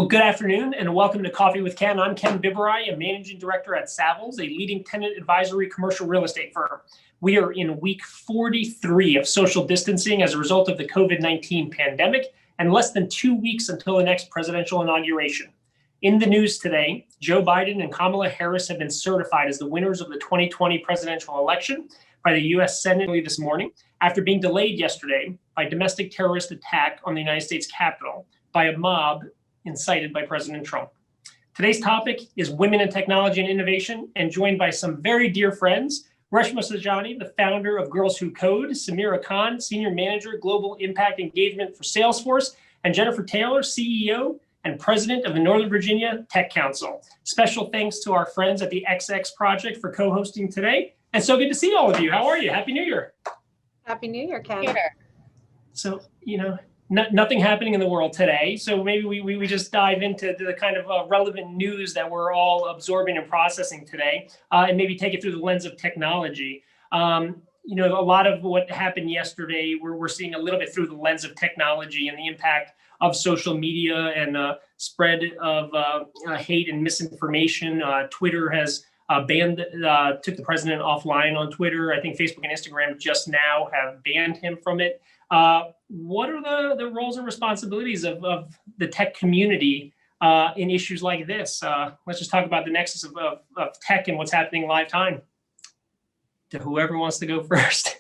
Well, good afternoon and welcome to Coffee with Ken. I'm Ken Biberai, a managing director at Savills, a leading tenant advisory commercial real estate firm. We are in week 43 of social distancing as a result of the COVID-19 pandemic and less than 2 weeks until the next presidential inauguration. In the news today, Joe Biden and Kamala Harris have been certified as the winners of the 2020 presidential election by the U.S. Senate this morning after being delayed yesterday by domestic terrorist attack on the United States Capitol by a mob incited by President Trump. Today's topic is women in technology and innovation, and joined by some very dear friends, Reshma Saujani, the founder of Girls Who Code, Samira Khan, Senior Manager, Global Impact Engagement for Salesforce, and Jennifer Taylor, CEO and President of the Northern Virginia Tech Council. Special thanks to our friends at the XX Project for co-hosting today. And so good to see all of you. How are you? Happy New Year. Happy New Year, Ken. So, nothing happening in the world today. So maybe we just dive into the kind of relevant news that we're all absorbing and processing today, and maybe take it through the lens of technology. A lot of what happened yesterday, we're seeing a little bit through the lens of technology and the impact of social media and spread of hate and misinformation. Twitter has took the president offline on Twitter. I think Facebook and Instagram just now have banned him from it. What are the roles and responsibilities of the tech community in issues like this? Let's just talk about the nexus of tech and what's happening live time. To whoever wants to go first.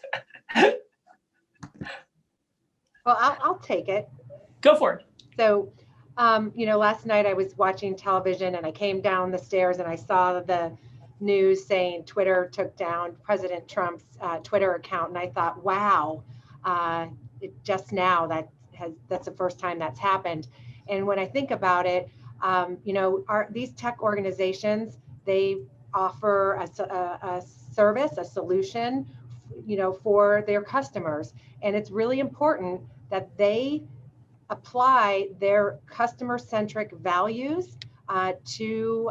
Well, I'll take it. Go for it. So, last night I was watching television and I came down the stairs and I saw the news saying Twitter took down President Trump's Twitter account. And I thought, wow, just now that's the first time that's happened. And when I think about it, these tech organizations, they offer a service, a solution, for their customers. And it's really important that they apply their customer-centric values to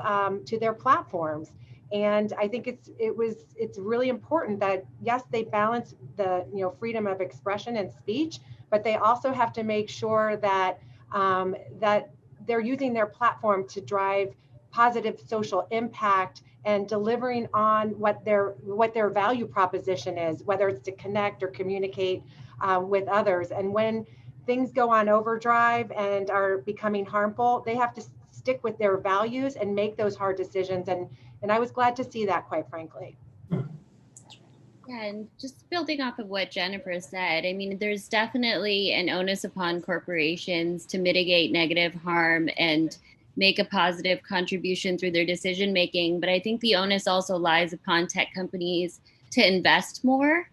their platforms. And I think it's really important that, yes, they balance the freedom of expression and speech, but they also have to make sure that that they're using their platform to drive positive social impact and delivering on what their value proposition is, whether it's to connect or communicate with others. And when things go on overdrive and are becoming harmful, they have to stick with their values and make those hard decisions. And I was glad to see that, quite frankly. Yeah, and just building off of what Jennifer said, I mean, there's definitely an onus upon corporations to mitigate negative harm and make a positive contribution through their decision making. But I think the onus also lies upon tech companies to invest more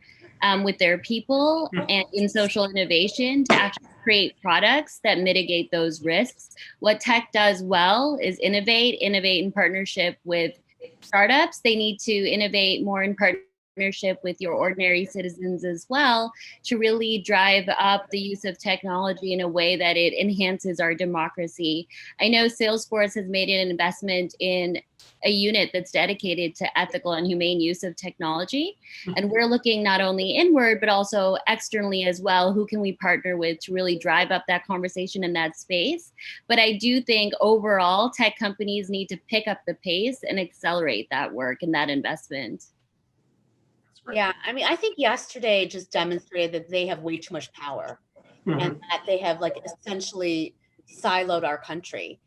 with their people and in social innovation to actually create products that mitigate those risks. What tech does well is innovate in partnership with startups. They need to innovate more in partnership with your ordinary citizens as well to really drive up the use of technology in a way that it enhances our democracy. I know Salesforce has made an investment in a unit that's dedicated to ethical and humane use of technology. And we're looking not only inward, but also externally as well. Who can we partner with to really drive up that conversation in that space? But I do think overall, tech companies need to pick up the pace and accelerate that work and that investment. Yeah, I mean, I think yesterday just demonstrated that they have way too much power and that they have essentially siloed our country.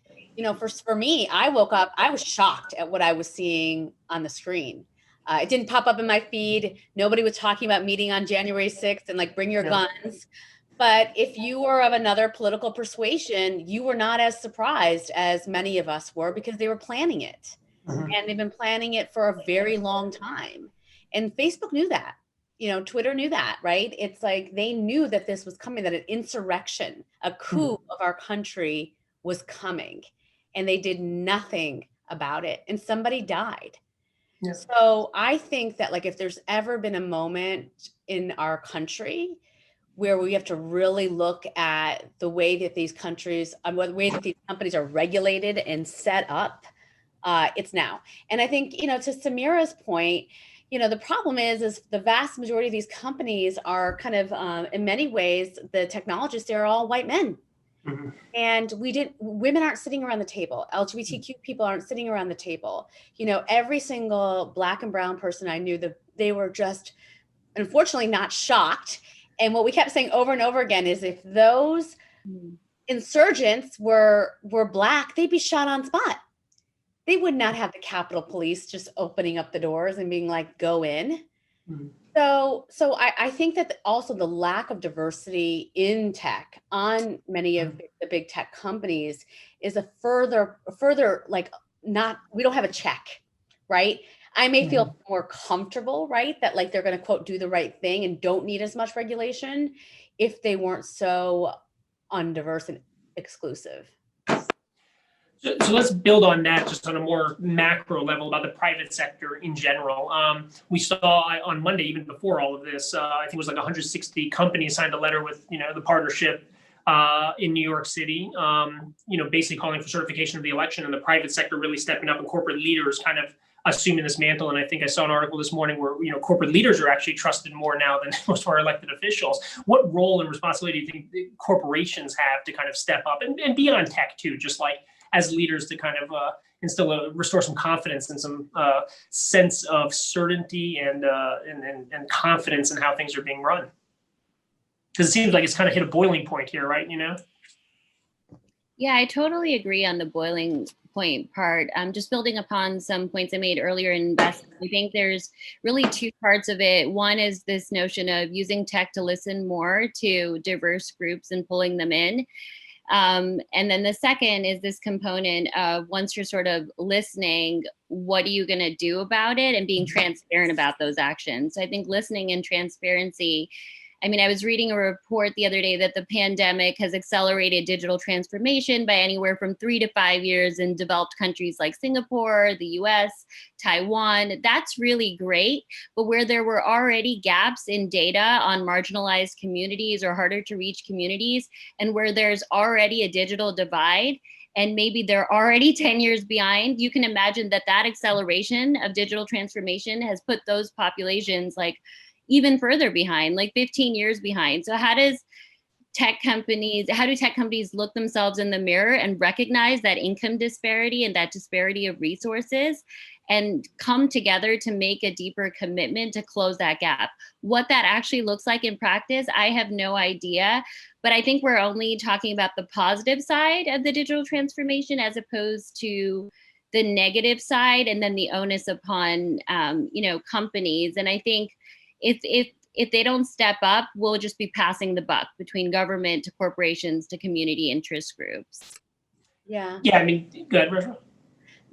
For me, I woke up, I was shocked at what I was seeing on the screen. It didn't pop up in my feed. Nobody was talking about meeting on January 6th and bring your guns. But if you were of another political persuasion, you were not as surprised as many of us were because they were planning it. And they've been planning it for a very long time. And Facebook knew that, Twitter knew that, right? It's like they knew that this was coming, that an insurrection, a coup of our country was coming. And they did nothing about it. And somebody died. Yeah. So I think that if there's ever been a moment in our country where we have to really look at the way that these countries, the way that these companies are regulated and set up, it's now. And I think, to Samira's point, the problem is the vast majority of these companies are kind of, in many ways, the technologists, they're all white men. Mhm. And women aren't sitting around the table. LGBTQ people aren't sitting around the table. Every single Black and brown person I knew, that they were just, unfortunately, not shocked. And what we kept saying over and over again is, if those insurgents were Black, they'd be shot on spot. They would not have the Capitol Police just opening up the doors and being like, go in. Mhm. So I think that also the lack of diversity in tech on many of the big tech companies is a further like, we don't have a check, right? I may feel more comfortable, right, that like they're going to quote do the right thing and don't need as much regulation if they weren't so undiverse and exclusive. So let's build on that just on a more macro level about the private sector in general. We saw on Monday, even before all of this, I think it was like 160 companies signed a letter with the partnership in New York City, basically calling for certification of the election, and the private sector really stepping up, and corporate leaders kind of assuming this mantle. And I think I saw an article this morning where corporate leaders are actually trusted more now than most of our elected officials. What role and responsibility do you think corporations have to kind of step up and beyond tech too, just like as leaders, to kind of restore some confidence and some sense of certainty and confidence in how things are being run? Because it seems like it's kind of hit a boiling point here, right? Yeah, I totally agree on the boiling point part. Just building upon some points I made earlier in investment, I think there's really two parts of it. One is this notion of using tech to listen more to diverse groups and pulling them in. And then the second is this component of, once you're sort of listening, what are you going to do about it, and being transparent about those actions. So I think listening and transparency. I mean, I was reading a report the other day that the pandemic has accelerated digital transformation by anywhere from 3 to 5 years in developed countries like Singapore, the US, Taiwan. That's really great. But where there were already gaps in data on marginalized communities or harder to reach communities, and where there's already a digital divide, and maybe they're already 10 years behind, you can imagine that acceleration of digital transformation has put those populations like even further behind, like 15 years behind. So how do tech companies look themselves in the mirror and recognize that income disparity and that disparity of resources, and come together to make a deeper commitment to close that gap? What that actually looks like in practice, I have no idea. But I think we're only talking about the positive side of the digital transformation as opposed to the negative side, and then the onus upon companies. And I think if they don't step up, we'll just be passing the buck between government to corporations to community interest groups. Yeah. Yeah, I mean, go ahead, Rachel.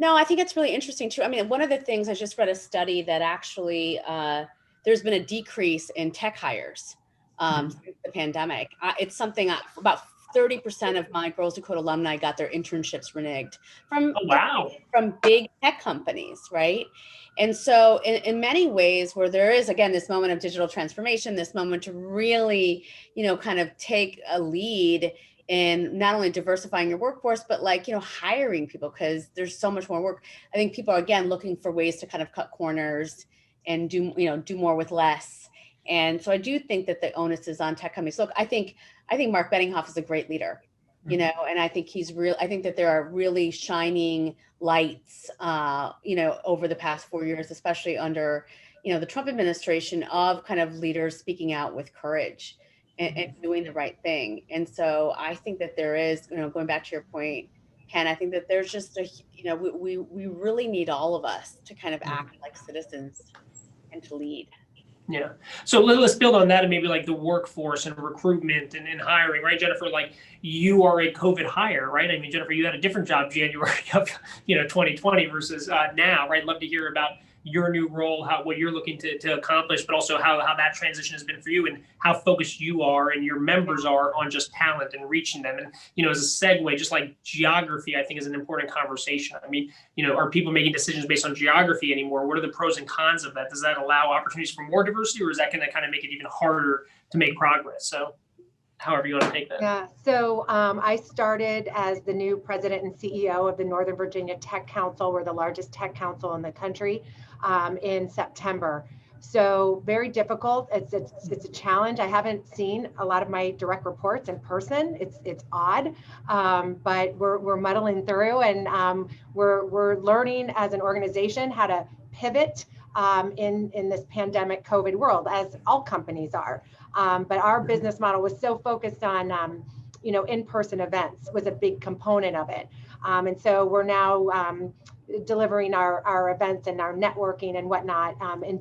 No, I think it's really interesting too. I mean, one of the things, I just read a study that actually there's been a decrease in tech hires since the pandemic. It's something about 30% of my Girls Who Code alumni got their internships reneged from big tech companies, right? And so in many ways, where there is, again, this moment of digital transformation, this moment to really, kind of take a lead in not only diversifying your workforce, but like, hiring people, because there's so much more work. I think people are, again, looking for ways to kind of cut corners and do more with less. And so I do think that the onus is on tech companies. Look, I think Mark Benninghoff is a great leader, and I think I think that there are really shining lights, over the past 4 years, especially under, the Trump administration, of kind of leaders speaking out with courage and doing the right thing. And so I think that there is, going back to your point, Ken, I think that there's just we really need all of us to kind of act like citizens and to lead. Yeah. So let's build on that, and maybe like the workforce and recruitment and hiring, right, Jennifer? Like, you are a COVID hire, right? I mean, Jennifer, you had a different job January of 2020 versus now, right? Love to hear about your new role, what you're looking to accomplish, but also how that transition has been for you, and how focused you are and your members are on just talent and reaching them. And as a segue, just like geography, I think is an important conversation. I mean, are people making decisions based on geography anymore? What are the pros and cons of that? Does that allow opportunities for more diversity, or is that going to kind of make it even harder to make progress? So however you want to take that. Yeah, so I started as the new president and CEO of the Northern Virginia Tech Council. We're the largest tech council in the country, in September. So very difficult. It's a challenge. I haven't seen a lot of my direct reports in person. It's odd, but we're muddling through, and we're learning as an organization how to pivot in this pandemic COVID world, as all companies are. But our business model was so focused on in-person events was a big component of it. And so we're now delivering our events and our networking and whatnot in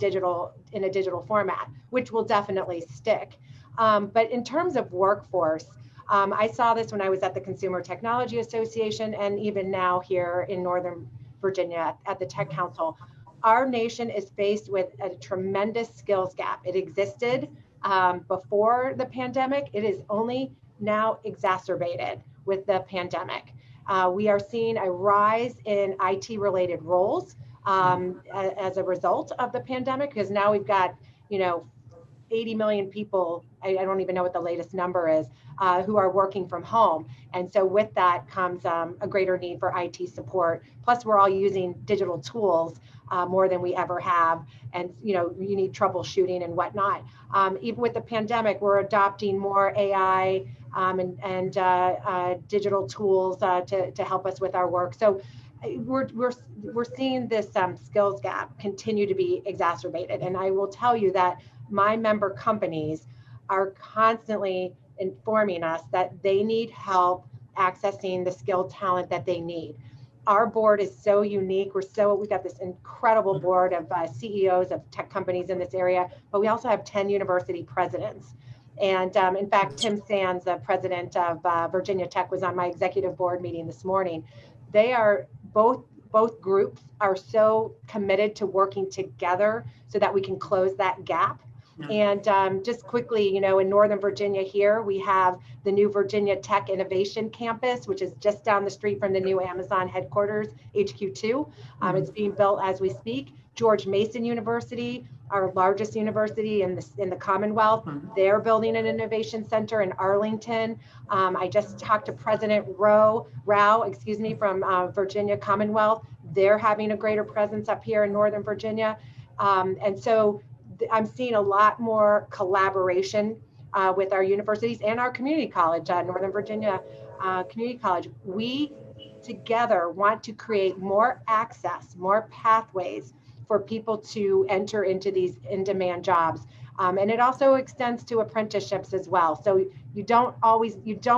a digital format, which will definitely stick. But in terms of workforce, I saw this when I was at the Consumer Technology Association, and even now here in Northern Virginia at the Tech Council. Our nation is faced with a tremendous skills gap. It existed before the pandemic. It is only now exacerbated with the pandemic. We are seeing a rise in IT related roles as a result of the pandemic, because now we've got, 80 million people, I don't even know what the latest number is, who are working from home. And so with that comes a greater need for IT support. Plus, we're all using digital tools more than we ever have. And, you need troubleshooting and whatnot. Even with the pandemic, we're adopting more AI and digital tools to help us with our work. So we're seeing this skills gap continue to be exacerbated. And I will tell you that my member companies are constantly informing us that they need help accessing the skilled talent that they need. Our board is so unique. We've got this incredible board of CEOs of tech companies in this area, but we also have 10 university presidents. And in fact, Tim Sands, the president of Virginia Tech, was on my executive board meeting this morning. They are both groups are so committed to working together so that we can close that gap. And just quickly, in Northern Virginia here, we have the new Virginia Tech Innovation Campus, which is just down the street from the new Amazon headquarters, HQ2. It's being built as we speak. George Mason University, our largest university in the Commonwealth, they're building an innovation center in Arlington. I just talked to President Rao, from Virginia Commonwealth. They're having a greater presence up here in Northern Virginia. And so I'm seeing a lot more collaboration with our universities and our community college, Northern Virginia Community College. We together want to create more access, more pathways for people to enter into these in-demand jobs. And it also extends to apprenticeships as well. So you don't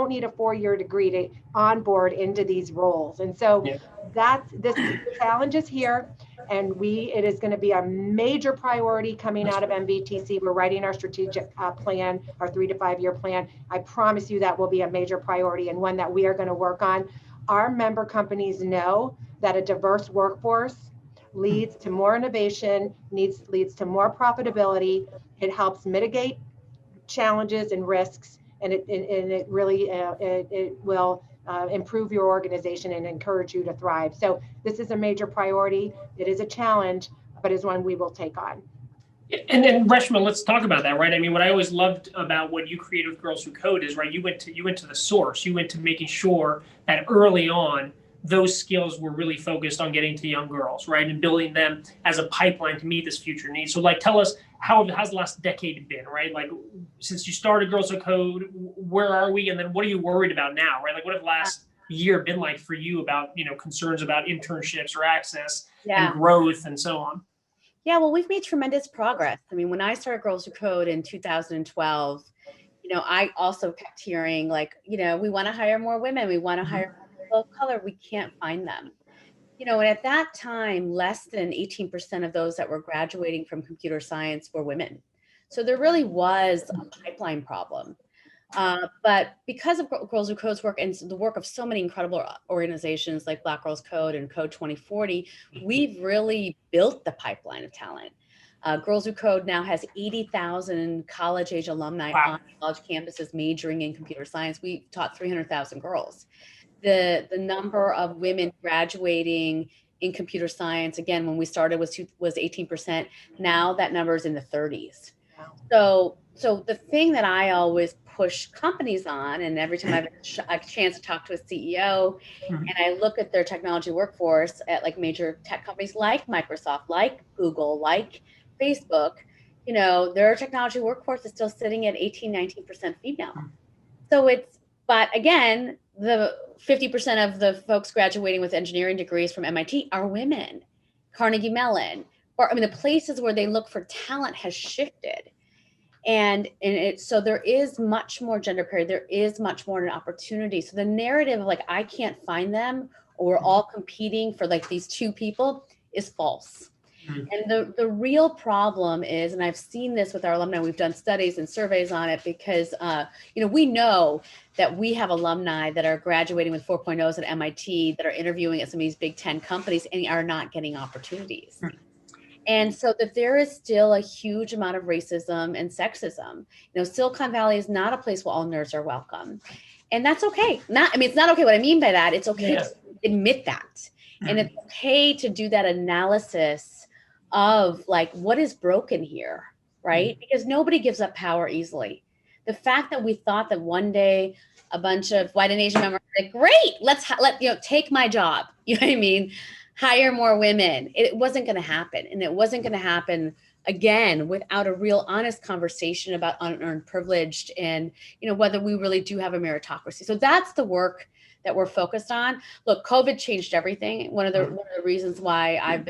need a 4-year degree to onboard into these roles. And so this challenge is here. And it is going to be a major priority coming out of MVTC. We're writing our strategic plan, our 3 to 5 year plan. I promise you that will be a major priority and one that we are going to work on. Our member companies know that a diverse workforce leads to more innovation, leads to more profitability. It helps mitigate challenges and risks, and it really will improve your organization and encourage you to thrive. So this is a major priority. It is a challenge, but is one we will take on. And then Reshma, let's talk about that, right? I mean, what I always loved about what you created with Girls Who Code is, right, you went to the source. You went to making sure that early on those skills were really focused on getting to young girls, right, and building them as a pipeline to meet this future need. So, like, tell us how's the last decade been, right? Like, since you started Girls Who Code, where are we, and then what are you worried about now, right? Like, what have last year been like for you about concerns about internships or access and growth and so on? Yeah, well, we've made tremendous progress. I mean, when I started Girls Who Code in 2012, I also kept hearing we want to hire more women. We want to hire more people of color. We can't find them. And at that time, less than 18% of those that were graduating from computer science were women. So there really was a pipeline problem. But because of Girls Who Code's work and the work of so many incredible organizations like Black Girls Code and Code 2040, we've really built the pipeline of talent. Girls Who Code now has 80,000 college-age alumni on college campuses majoring in computer science. We taught 300,000 girls. The number of women graduating in computer science, again, when we started was 18%. Now that number is in the 30s. So the thing that I always push companies on, and every time I have a chance to talk to a CEO and I look at their technology workforce at major tech companies like Microsoft, like Google, like Facebook, their technology workforce is still sitting at 18, 19% female. So but again, the 50% of the folks graduating with engineering degrees from MIT are women. Carnegie Mellon, the places where they look for talent has shifted. So there is much more gender parity. There is much more an opportunity. So the narrative of I can't find them, or we're all competing for these two people, is false. And the real problem is, and I've seen this with our alumni, we've done studies and surveys on it, because we know that we have alumni that are graduating with 4.0s at MIT that are interviewing at some of these Big 10 companies and are not getting opportunities. And so that there is still a huge amount of racism and sexism. Silicon Valley is not a place where all nerds are welcome. And that's okay. It's not okay. What I mean by that, it's okay to admit that. And it's okay to do that analysis of what is broken here, right? Because nobody gives up power easily. The fact that we thought that one day a bunch of white and Asian members were great, let take my job. You know what I mean? Hire more women. It wasn't going to happen. And it wasn't going to happen again without a real honest conversation about unearned privilege and, whether we really do have a meritocracy. So that's the work that we're focused on. Look, COVID changed everything. One of the reasons why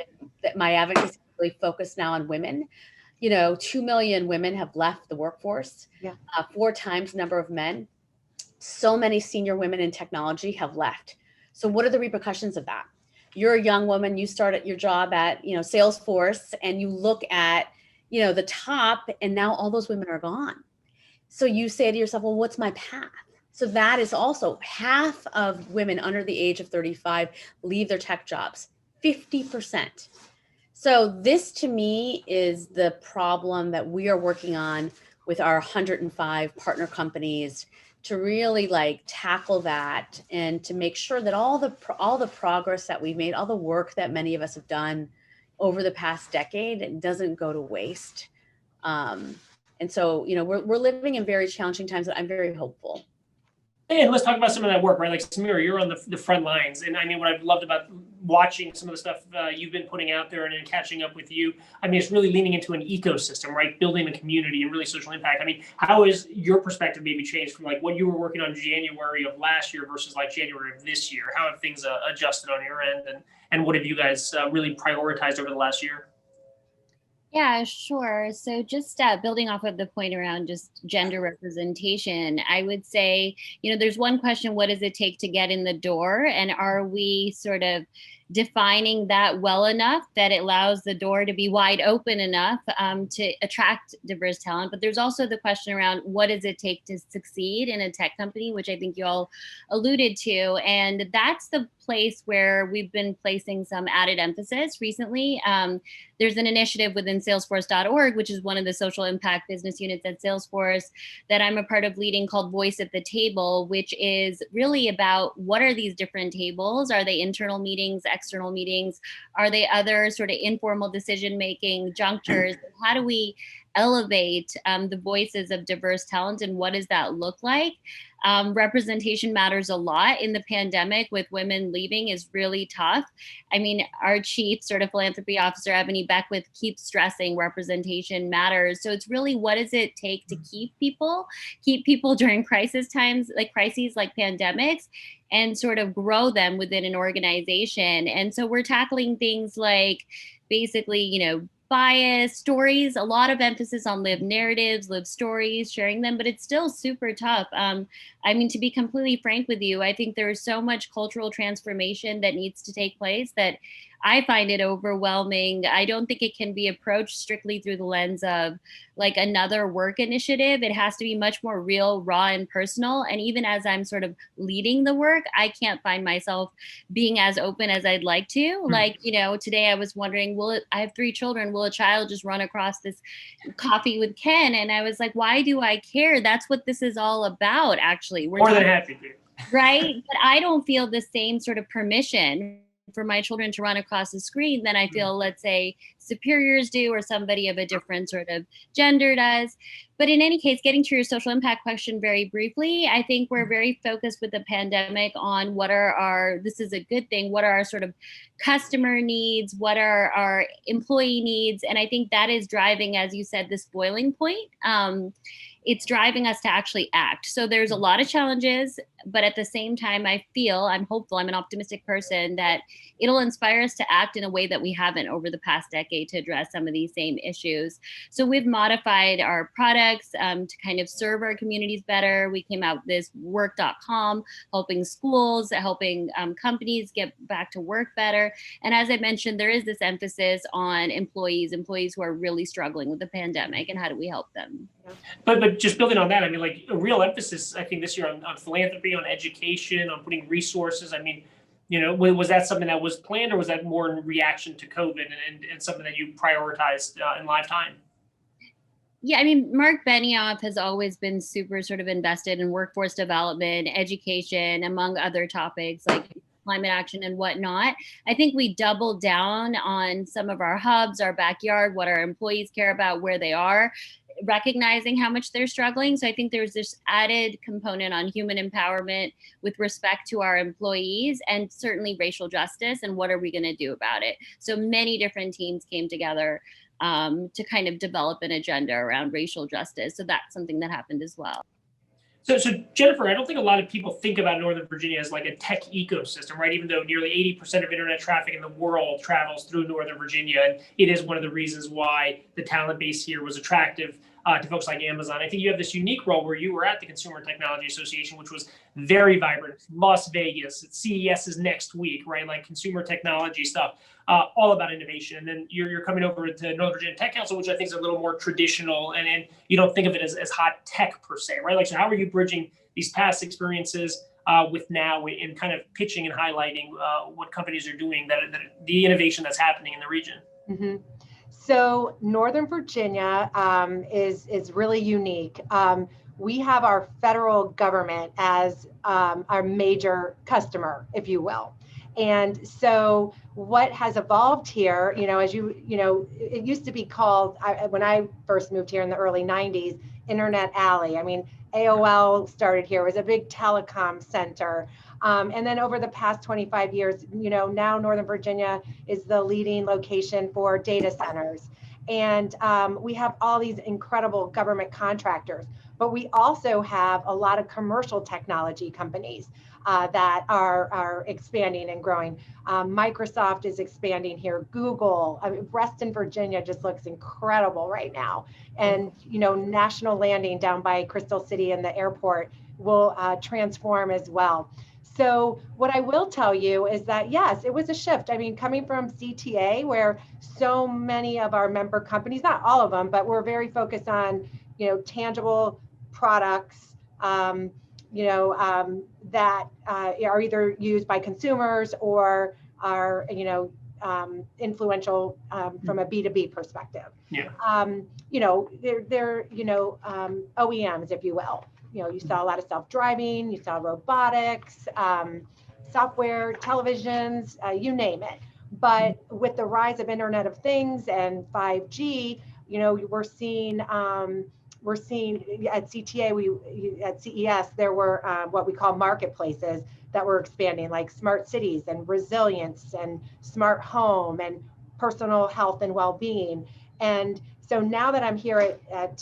my advocacy is really focused now on women. 2 million women have left the workforce, 4 times the number of men. So many senior women in technology have left. So what are the repercussions of that? You're a young woman, you start at your job at, Salesforce, and you look at, the top, and now all those women are gone. So you say to yourself, well, what's my path? So that is also half of women under the age of 35 leave their tech jobs, 50%. So this to me is the problem that we are working on with our 105 partner companies to really tackle that, and to make sure that all the progress that we've made, all the work that many of us have done over the past decade, doesn't go to waste. And so, we're living in very challenging times, but I'm very hopeful. And let's talk about some of that work, right? Like Samira, you're on the front lines. And what I've loved about watching some of the stuff you've been putting out there and then catching up with you, it's really leaning into an ecosystem, right? Building a community and really social impact. How has your perspective maybe changed from what you were working on January of last year versus January of this year? How have things adjusted on your end? And what have you guys really prioritized over the last year? Yeah, sure. So just building off of the point around just gender representation, I would say, there's one question: what does it take to get in the door? And are we sort of defining that well enough that it allows the door to be wide open enough to attract diverse talent? But there's also the question around what does it take to succeed in a tech company, which I think you all alluded to. And that's the place where we've been placing some added emphasis recently. There's an initiative within Salesforce.org, which is one of the social impact business units at Salesforce that I'm a part of leading, called Voice at the Table, which is really about what are these different tables? Are they internal meetings, external meetings? Are they other sort of informal decision-making junctures? How do we elevate the voices of diverse talent, and what does that look like? Representation matters a lot in the pandemic. With women leaving is really tough. Our chief sort of philanthropy officer, Ebony Beckwith, keeps stressing representation matters. So it's really, what does it take to keep people during crises like pandemics, and sort of grow them within an organization. And so we're tackling things like basically, bias, stories, a lot of emphasis on lived narratives, lived stories, sharing them, but it's still super tough. To be completely frank with you, I think there is so much cultural transformation that needs to take place that I find it overwhelming. I don't think it can be approached strictly through the lens of another work initiative. It has to be much more real, raw, and personal. And even as I'm sort of leading the work, I can't find myself being as open as I'd like to. Today I was wondering, I have 3 children. Will a child just run across this coffee with Ken? And I was like, why do I care? That's what this is all about, actually. We're more than happy to. Right? But I don't feel the same sort of permission for my children to run across the screen than I feel, let's say, superiors do or somebody of a different sort of gender does. But in any case, getting to your social impact question very briefly, I think we're very focused with the pandemic on what are our, this is a good thing, what are our sort of customer needs, what are our employee needs? And I think that is driving, as you said, this boiling point. It's driving us to actually act. So there's a lot of challenges, but at the same time, I'm hopeful, I'm an optimistic person, that it'll inspire us to act in a way that we haven't over the past decade to address some of these same issues. So we've modified our products to kind of serve our communities better. We came out with this work.com, helping schools, helping companies get back to work better. And as I mentioned, there is this emphasis on employees who are really struggling with the pandemic, and how do we help them? But just building on that, I mean, like a real emphasis, I think this year on philanthropy, on education, on putting resources. I mean, was that something that was planned, or was that more in reaction to COVID and something that you prioritized in lifetime? Yeah, I mean, Mark Benioff has always been super sort of invested in workforce development, education, among other topics like climate action and whatnot. I think we doubled down on some of our hubs, our backyard, what our employees care about, where they are, recognizing how much they're struggling. So I think there's this added component on human empowerment with respect to our employees, and certainly racial justice and what are we going to do about it. So many different teams came together to kind of develop an agenda around racial justice. So that's something that happened as well. So Jennifer, I don't think a lot of people think about Northern Virginia as like a tech ecosystem, right? Even though nearly 80% of internet traffic in the world travels through Northern Virginia, and it is one of the reasons why the talent base here was attractive to folks like Amazon. I think you have this unique role where you were at the Consumer Technology Association, which was very vibrant. Las Vegas, CES is next week, right? Like consumer technology stuff, all about innovation. And then you're coming over to Northern Virginia Tech Council, which I think is a little more traditional, and you don't think of it as hot tech per se, right? Like, so how are you bridging these past experiences with now in kind of pitching and highlighting what companies are doing, that the innovation that's happening in the region? Mm-hmm. So Northern Virginia is really unique. We have our federal government as our major customer, if you will. And so what has evolved here, as it used to be called, when I first moved here in the early 90s, Internet Alley. I mean, AOL started here, it was a big telecom center. And then over the past 25 years, now Northern Virginia is the leading location for data centers. And we have all these incredible government contractors, but we also have a lot of commercial technology companies that are expanding and growing. Microsoft is expanding here. Google, Reston, Virginia just looks incredible right now. And, National Landing down by Crystal City and the airport will transform as well. So what I will tell you is that, yes, it was a shift. I mean, coming from CTA, where so many of our member companies, not all of them, but we're very focused on, tangible products, that are either used by consumers or are, influential from a B2B perspective. Yeah. They're OEMs, if you will. You saw a lot of self-driving, you saw robotics, software, televisions, you name it. But with the rise of Internet of Things and 5G, we're seeing at CTA, at CES, there were what we call marketplaces that were expanding, like smart cities and resilience and smart home and personal health and well-being. And so now that I'm here at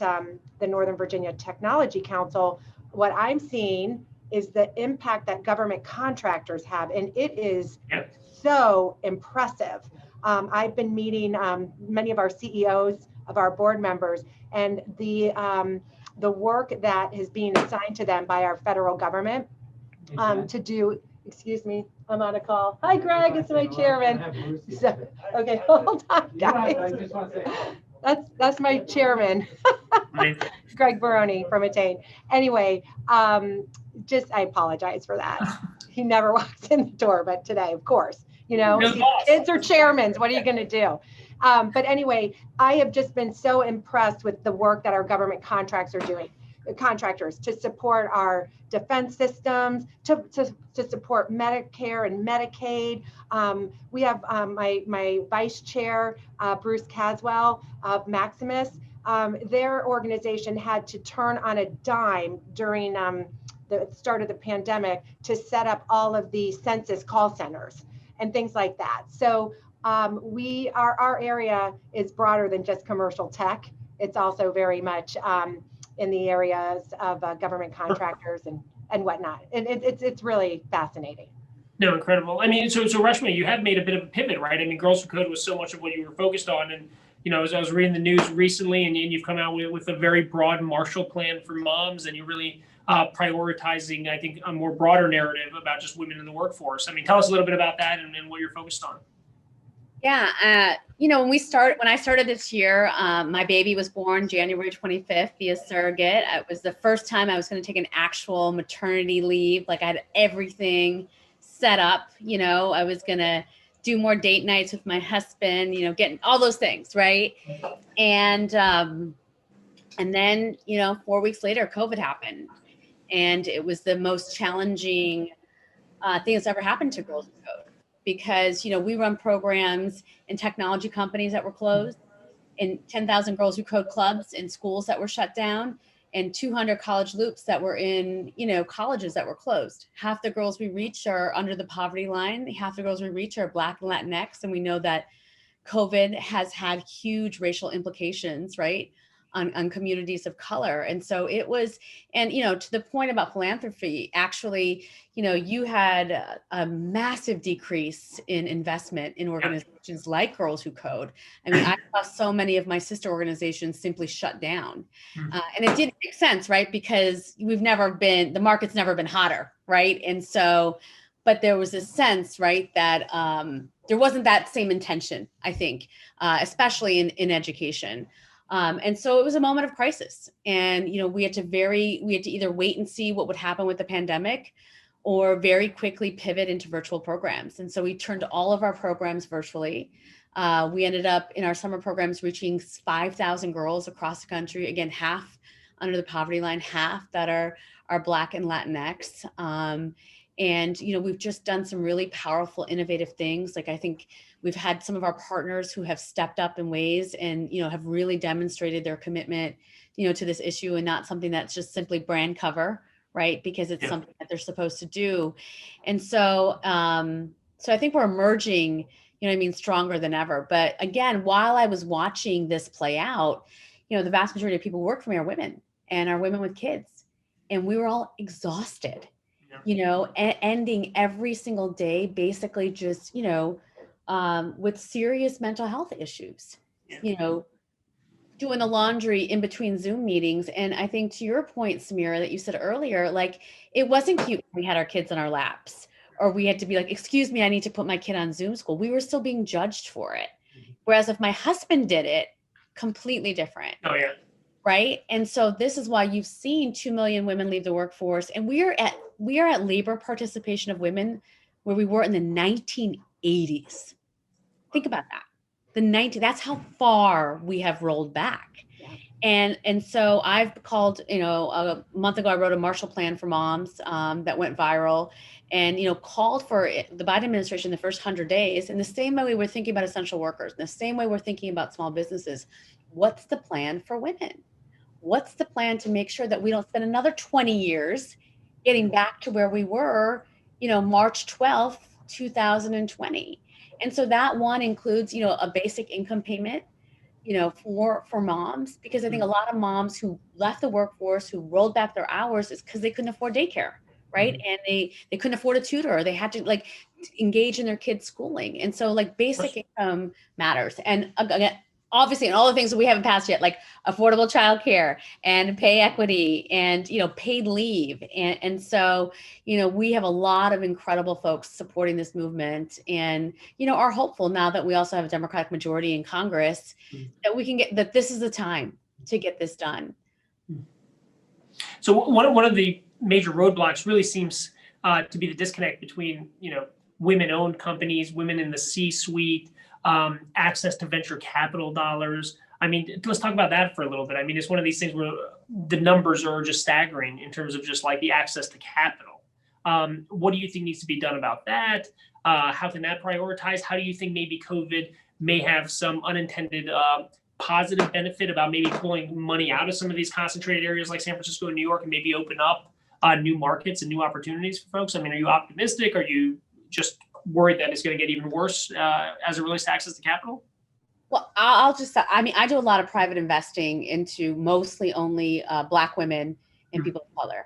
the Northern Virginia Technology Council, what I'm seeing is the impact that government contractors have, and it is so impressive. I've been meeting many of our CEOs of our board members, and the work that is being assigned to them by our federal government to do. Excuse me, I'm on a call. Hi, Greg, it's my chairman. So, okay, hold on, guys. That's my chairman, Greg Baroni from Attain. Anyway, I apologize for that. He never walks in the door, but today, of course, kids are chairmen. What are you going to do? But anyway, I have just been so impressed with the work that our government contracts are doing. contractors to support our defense systems, to support Medicare and Medicaid. We have my vice chair, Bruce Caswell of Maximus. Their organization had to turn on a dime during the start of the pandemic to set up all of the census call centers and things like that. So our area is broader than just commercial tech. It's also very much in the areas of government contractors and whatnot. And it's really fascinating. No, incredible. I mean, so Reshma, you have made a bit of a pivot, right? I mean, Girls Who Code was so much of what you were focused on. And, you know, as I was reading the news recently, and you've come out with a very broad Marshall Plan for moms, and you're really prioritizing, I think, a more broader narrative about just women in the workforce. I mean, tell us a little bit about that and what you're focused on. Yeah, you know, when I started this year, my baby was born January 25th via surrogate. It was the first time I was going to take an actual maternity leave. Like I had everything set up, you know, I was going to do more date nights with my husband, you know, getting all those things. Right. And then, you know, 4 weeks later, COVID happened, and it was the most challenging thing that's ever happened to Girls Who Code. Because, you know, we run programs in technology companies that were closed, in 10,000 Girls Who Code clubs in schools that were shut down, and 200 college loops that were in, you know, colleges that were closed. Half the girls we reach are under the poverty line. Half the girls we reach are Black and Latinx. And we know that COVID has had huge racial implications, right, on communities of color. And so it was, and, you know, to the point about philanthropy, actually, you know, you had a massive decrease in investment in organizations like Girls Who Code. I mean, I saw so many of my sister organizations simply shut down. And it didn't make sense, right? Because the market's never been hotter, right? And so, but there was a sense, right, that there wasn't that same intention, I think, especially in education. And so it was a moment of crisis, and, you know, we had to either wait and see what would happen with the pandemic, or very quickly pivot into virtual programs. And so we turned all of our programs virtually. We ended up in our summer programs reaching 5,000 girls across the country. Again, half under the poverty line, half that are Black and Latinx. And, you know, we've just done some really powerful, innovative things. Like, I think we've had some of our partners who have stepped up in ways and, you know, have really demonstrated their commitment, you know, to this issue, and not something that's just simply brand cover, right? Because it's something that they're supposed to do. And so, so I think we're emerging, you know what I mean, stronger than ever. But again, while I was watching this play out, you know, the vast majority of people who work for me are women, and are women with kids. And we were all exhausted, you know, ending every single day, basically just, you know, with serious mental health issues, you know, doing the laundry in between Zoom meetings. And I think, to your point, Samira, that you said earlier, like, it wasn't cute when we had our kids in our laps, or we had to be like, excuse me, I need to put my kid on Zoom school. We were still being judged for it. Whereas if my husband did it, completely different. Oh, yeah. Right. And so this is why you've seen 2 million women leave the workforce. And we are at labor participation of women where we were in the 1980s. Think about that. That's how far we have rolled back. Yeah. And so I've called, you know, a month ago, I wrote a Marshall Plan for moms that went viral, and, you know, called for the Biden administration the first 100 days. In the same way we were thinking about essential workers, in the same way we're thinking about small businesses. What's the plan for women? What's the plan to make sure that we don't spend another 20 years getting back to where we were, you know, March 12th, 2020? And so that one includes, you know, a basic income payment, you know, for moms, because I think a lot of moms who left the workforce, who rolled back their hours, is because they couldn't afford daycare, right? And they couldn't afford a tutor, or they had to, like, engage in their kids' schooling. And so, like, basic income matters. And again, obviously, and all the things that we haven't passed yet, like affordable childcare and pay equity and, you know, paid leave. And so, you know, we have a lot of incredible folks supporting this movement, and, you know, are hopeful now that we also have a Democratic majority in Congress that we can that this is the time to get this done. So one of the major roadblocks really seems to be the disconnect between, you know, women-owned companies, women in the C-suite, access to venture capital dollars. I mean, let's talk about that for a little bit. I mean, it's one of these things where the numbers are just staggering in terms of just like the access to capital. What do you think needs to be done about that? How can that prioritize? How do you think maybe COVID may have some unintended positive benefit about maybe pulling money out of some of these concentrated areas like San Francisco and New York and maybe open up new markets and new opportunities for folks? I mean, are you optimistic? Are you just worried that it's going to get even worse as it relates to access to capital? Well, I mean, I do a lot of private investing into mostly only Black women and people of color.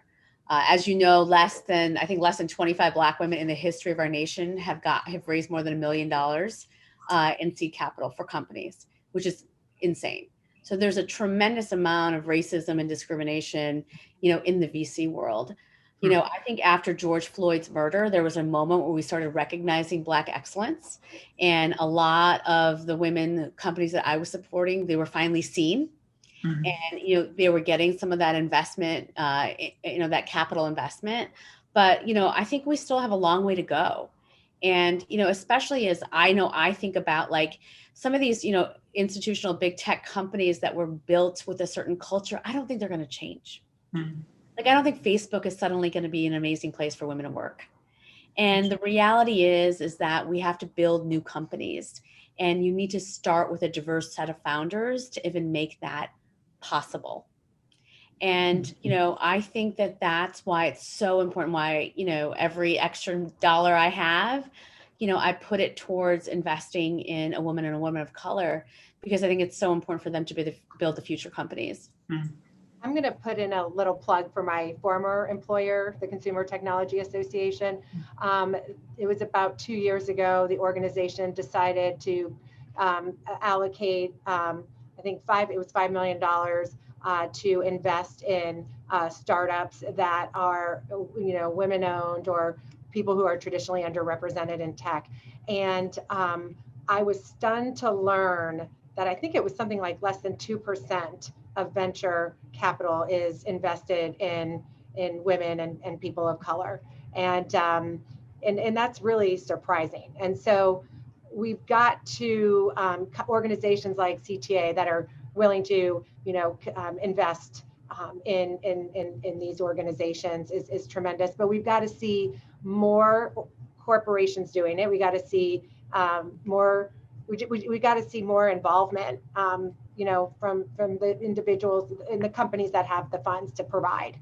As you know, less than 25 Black women in the history of our nation have raised more than $1 million in seed capital for companies, which is insane. So there's a tremendous amount of racism and discrimination, in the VC world. I think after George Floyd's murder, there was a moment where we started recognizing Black excellence, and a lot of the women companies that I was supporting, they were finally seen. And, they were getting some of that investment, that capital investment. But, I think we still have a long way to go. And, especially as I think about like some of these, institutional big tech companies that were built with a certain culture, I don't think they're going to change. Like, I don't think Facebook is suddenly going to be an amazing place for women to work. And the reality is that we have to build new companies, and you need to start with a diverse set of founders to even make that possible. And, I think that that's why it's so important, why, every extra dollar I have, I put it towards investing in a woman and a woman of color, because I think it's so important for them to build the future companies. I'm going to put in a little plug for my former employer, the Consumer Technology Association. It was about 2 years ago, the organization decided to allocate, I think $5 million to invest in startups that are, women owned or people who are traditionally underrepresented in tech. And I was stunned to learn that I think it was something like less than 2% of venture capital is invested in women and people of color. And that's really surprising. And so we've got to organizations like CTA that are willing to, invest in these organizations is tremendous. But we've got to see more corporations doing it. We got to see more. We got to see more involvement, from the individuals in the companies that have the funds to provide.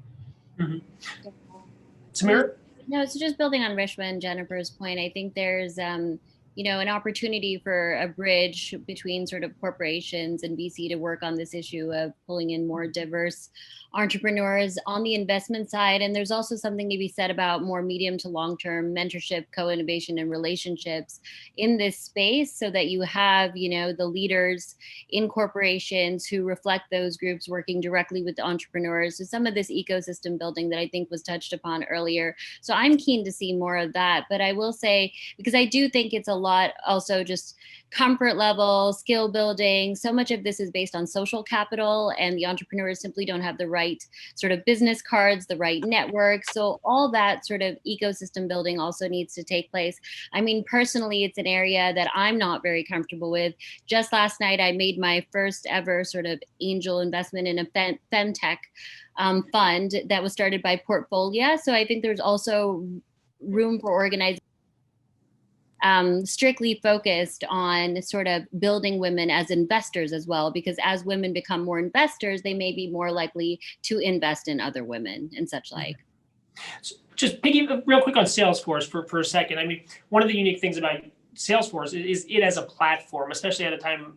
Samir? No, so just building on Rishma and Jennifer's point, I think there's an opportunity for a bridge between sort of corporations and VC to work on this issue of pulling in more diverse entrepreneurs on the investment side. And there's also something to be said about more medium to long-term mentorship, co-innovation, and relationships in this space, so that you have, the leaders in corporations who reflect those groups working directly with the entrepreneurs. So some of this ecosystem building that I think was touched upon earlier. So I'm keen to see more of that. But I will say, because I do think it's a lot also just comfort level, skill building. So much of this is based on social capital, and the entrepreneurs simply don't have the right sort of business cards, the right network. So all that sort of ecosystem building also needs to take place. I mean, personally, it's an area that I'm not very comfortable with. Just last night, I made my first ever sort of angel investment in a femtech fund that was started by Portfolio. So I think there's also room for organizing strictly focused on sort of building women as investors as well, because as women become more investors, they may be more likely to invest in other women and such like. So just picking real quick on Salesforce for a second. I mean, one of the unique things about Salesforce is it as a platform, especially at a time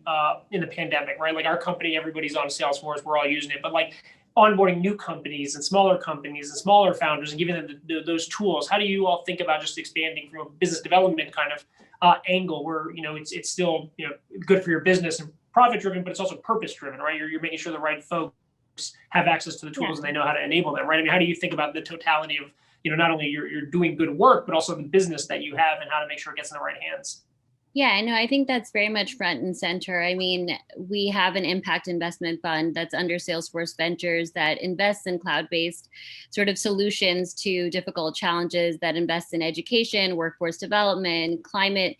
in the pandemic, right? Like our company, everybody's on Salesforce, we're all using it, but like onboarding new companies and smaller founders and giving them those tools. How do you all think about just expanding from a business development kind of angle where, it's still, good for your business and profit driven, but it's also purpose driven, right? You're making sure the right folks have access to the tools and they know how to enable them, right? I mean, how do you think about the totality of, not only you're doing good work, but also the business that you have and how to make sure it gets in the right hands? Yeah, I know. I think that's very much front and center. I mean, we have an impact investment fund that's under Salesforce Ventures that invests in cloud-based sort of solutions to difficult challenges, that invests in education, workforce development, climate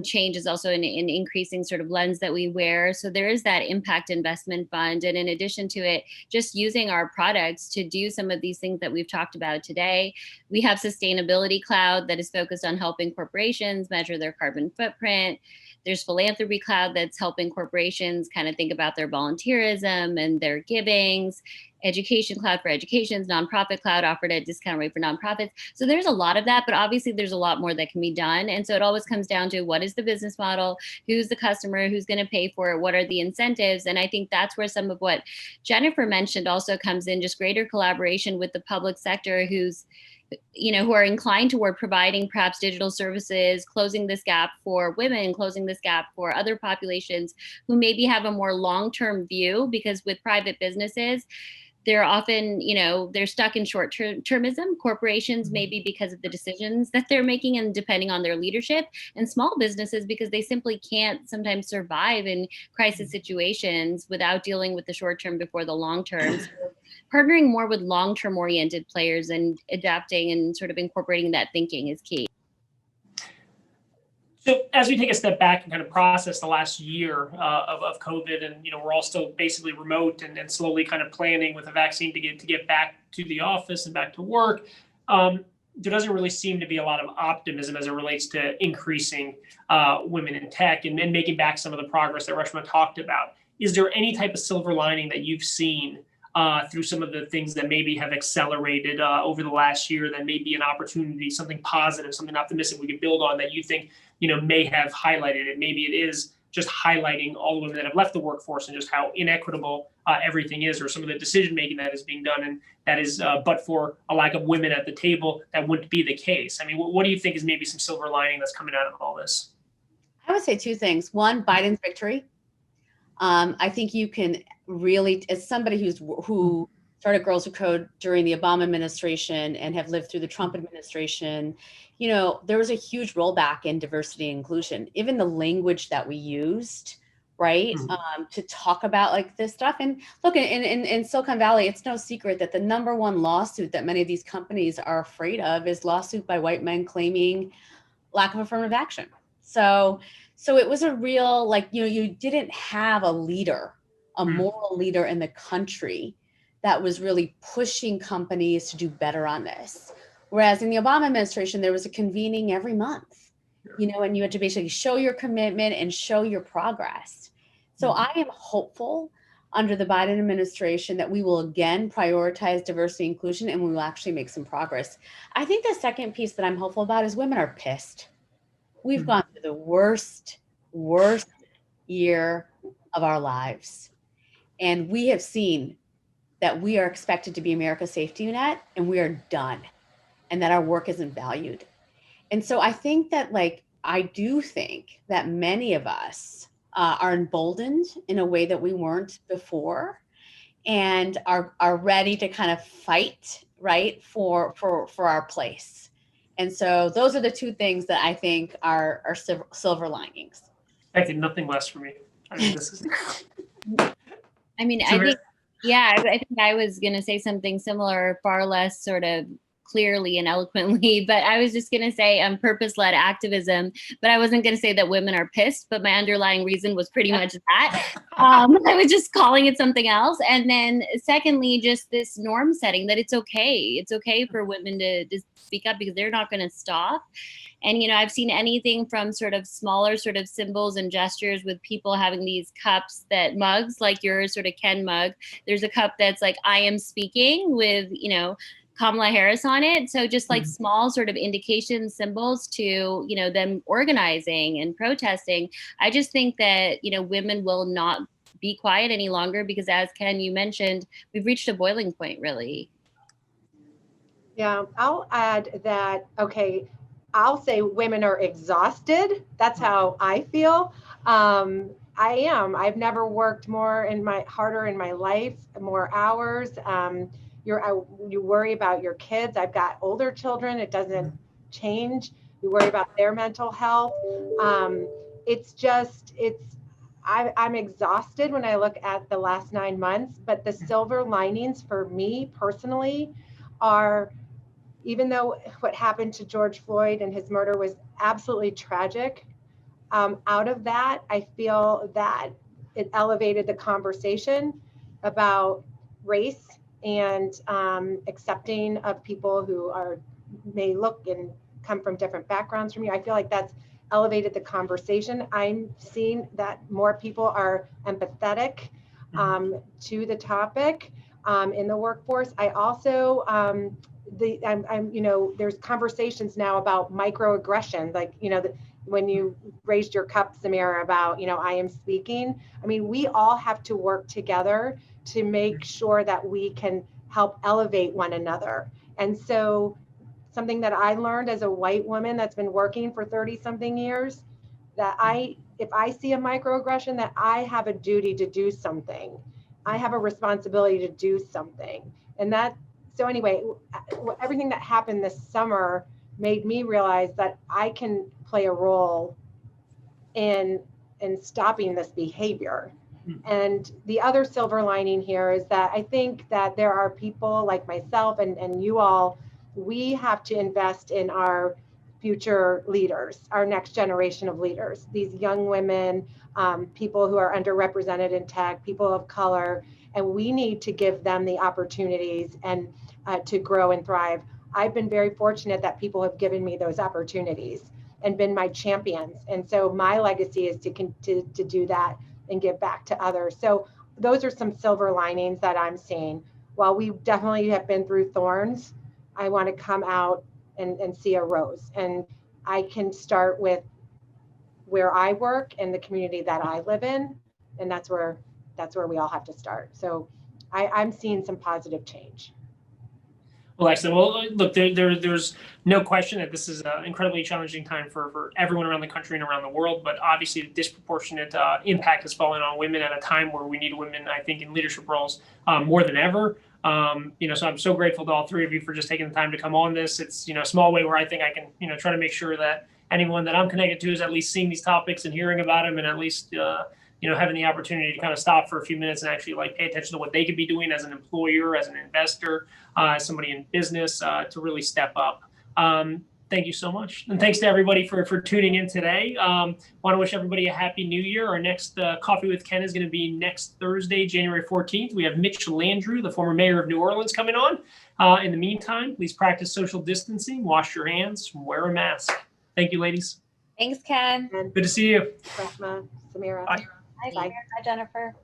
change is also an increasing sort of lens that we wear. So there is that impact investment fund. And in addition to it, just using our products to do some of these things that we've talked about today. We have Sustainability Cloud that is focused on helping corporations measure their carbon footprint. There's Philanthropy Cloud that's helping corporations kind of think about their volunteerism and their givings. Education Cloud for educations, Nonprofit Cloud offered at discount rate for nonprofits. So there's a lot of that, but obviously there's a lot more that can be done. And so it always comes down to what is the business model, who's the customer, who's going to pay for it, what are the incentives? And I think that's where some of what Jennifer mentioned also comes in, just greater collaboration with the public sector who are inclined toward providing perhaps digital services, closing this gap for women, closing this gap for other populations who maybe have a more long-term view, because with private businesses, they're often, they're stuck in short-termism. Corporations, maybe because of the decisions that they're making and depending on their leadership, and small businesses because they simply can't sometimes survive in crisis situations without dealing with the short term before the long term. So partnering more with long-term oriented players and adapting and sort of incorporating that thinking is key. So as we take a step back and kind of process the last year of COVID, and we're all still basically remote and slowly kind of planning with a vaccine to get back to the office and back to work, there doesn't really seem to be a lot of optimism as it relates to increasing women in tech and making back some of the progress that Reshma talked about. Is there any type of silver lining that you've seen through some of the things that maybe have accelerated over the last year that may be an opportunity, something positive, something optimistic we could build on that you think may have highlighted it? Maybe it is just highlighting all the women that have left the workforce and just how inequitable everything is, or some of the decision making that is being done, and that is but for a lack of women at the table, that wouldn't be the case. I mean, what do you think is maybe some silver lining that's coming out of all this? I would say two things. One, Biden's victory. I think you can really, as somebody who started Girls Who Code during the Obama administration and have lived through the Trump administration, there was a huge rollback in diversity and inclusion. Even the language that we used, right, to talk about like this stuff. And look, in Silicon Valley, it's no secret that the number one lawsuit that many of these companies are afraid of is lawsuit by white men claiming lack of affirmative action. So it was a real, you didn't have a leader, a moral leader in the country that was really pushing companies to do better on this. Whereas in the Obama administration, there was a convening every month, and you had to basically show your commitment and show your progress. So I am hopeful under the Biden administration that we will again prioritize diversity and inclusion, and we will actually make some progress. I think the second piece that I'm hopeful about is women are pissed. We've gone through the worst year of our lives. And we have seen that we are expected to be America's safety net, and we are done, and that our work isn't valued. And so I think that I do think that many of us are emboldened in a way that we weren't before, and are ready to kind of fight, right, for our place. And so those are the two things that I think are silver linings. I think nothing less for me. I mean, this is. I think I was going to say something similar, far less sort of clearly and eloquently, but I was just going to say purpose-led activism, but I wasn't going to say that women are pissed, but my underlying reason was pretty much that. I was just calling it something else. And then secondly, just this norm setting that it's okay. It's okay for women to speak up because they're not going to stop. And, I've seen anything from sort of smaller sort of symbols and gestures with people having these cups mugs, like your sort of Ken mug. There's a cup that's like, I am speaking with, Kamala Harris on it. So just like small sort of indication symbols to, them organizing and protesting. I just think that, women will not be quiet any longer because, as Ken, you mentioned, we've reached a boiling point, really. Yeah, I'll add that, okay, I'll say women are exhausted. That's how I feel. I am. I've never worked harder in my life, more hours. You worry about your kids. I've got older children. It doesn't change. You worry about their mental health. I'm exhausted when I look at the last 9 months, but the silver linings for me personally are, even though what happened to George Floyd and his murder was absolutely tragic, Out of that, I feel that it elevated the conversation about race and accepting of people who may look and come from different backgrounds from you. I feel like that's elevated the conversation. I'm seeing that more people are empathetic to the topic in the workforce. I also there's conversations now about microaggression, like when you raised your cup, Samira, about I am speaking. I mean, we all have to work together to make sure that we can help elevate one another. And so something that I learned as a white woman that's been working for 30 something years, that if I see a microaggression, that I have a duty to do something. I have a responsibility to do something. And so anyway, everything that happened this summer made me realize that I can play a role in stopping this behavior. And the other silver lining here is that I think that there are people like myself and you all, we have to invest in our future leaders, our next generation of leaders, these young women, people who are underrepresented in tech, people of color, and we need to give them the opportunities and to grow and thrive. I've been very fortunate that people have given me those opportunities and been my champions. And so my legacy is to do that and give back to others. So those are some silver linings that I'm seeing. While we definitely have been through thorns, I want to come out and see a rose. And I can start with where I work and the community that I live in. And that's where we all have to start. So I'm seeing some positive change. Well, excellent. Well, look, there's no question that this is an incredibly challenging time for everyone around the country and around the world, but obviously the disproportionate impact has fallen on women at a time where we need women, I think, in leadership roles more than ever. So I'm so grateful to all three of you for just taking the time to come on this. It's, a small way where I think I can, try to make sure that anyone that I'm connected to is at least seeing these topics and hearing about them, and at least, having the opportunity to kind of stop for a few minutes and actually pay attention to what they could be doing as an employer, as an investor, as somebody in business, to really step up. Thank you so much. And thanks to everybody for tuning in today. Want to wish everybody a happy new year. Our next Coffee with Ken is going to be next Thursday, January 14th. We have Mitch Landrieu, the former mayor of New Orleans, coming on. In the meantime, please practice social distancing, wash your hands, wear a mask. Thank you, ladies. Thanks, Ken. Good to see you. Rahma, Samira. Bye. Hi, Jennifer.